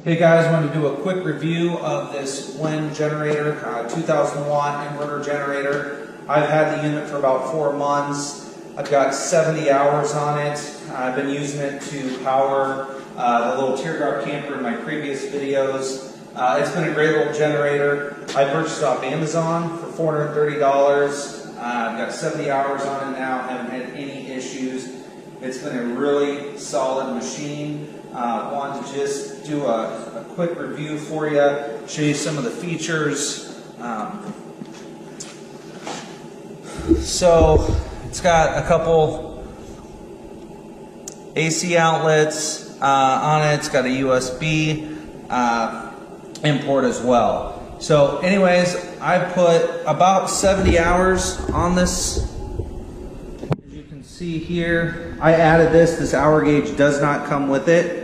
Hey guys, I wanted to do a quick review of this WEN generator, 2000 watt inverter generator. I've had the unit for about 4 months. I've got 70 hours on it. I've been using it to power the little teardrop camper in my previous videos. It's been a great little generator. I purchased it off Amazon for $430. I've got 70 hours on it now, haven't had any issues. It's been a really solid machine. Wanted to just do a quick review for you, show you some of the features. So it's got a couple AC outlets on it. It's got a USB import as well. So anyways, I put about 70 hours on this. As you can see here, I added this hour gauge does not come with it.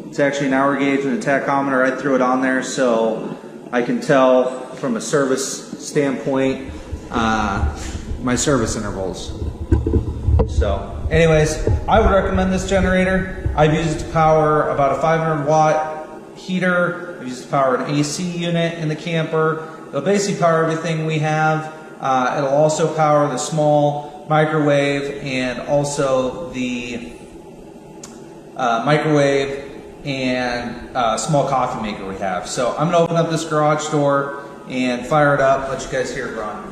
It's actually an hour gauge and a tachometer. I threw it on there so I can tell from a service standpoint my service intervals. So anyways, I would recommend this generator. I've used it to power about a 500 watt heater. I've used it to power an AC unit in the camper. It'll basically power everything we have. It'll also power the small microwave and also the microwave and small coffee maker we have. So I'm going to open up this garage door and fire it up, let you guys hear it run.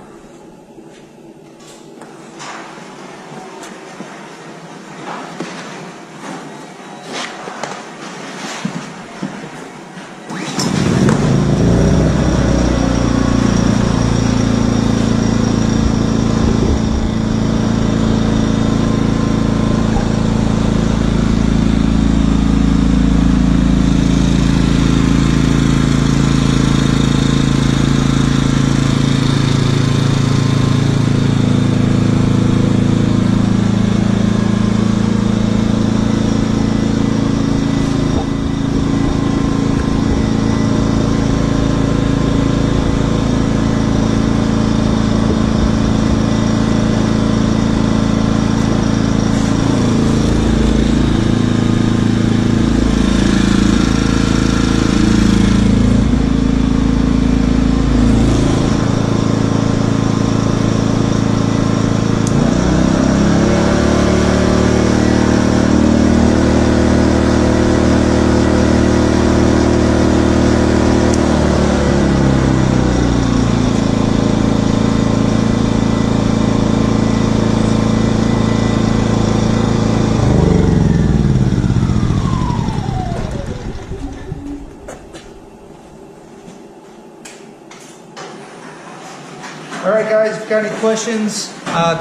Alright guys, if you've got any questions,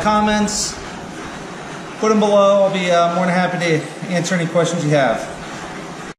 comments, put them below. I'll be more than happy to answer any questions you have.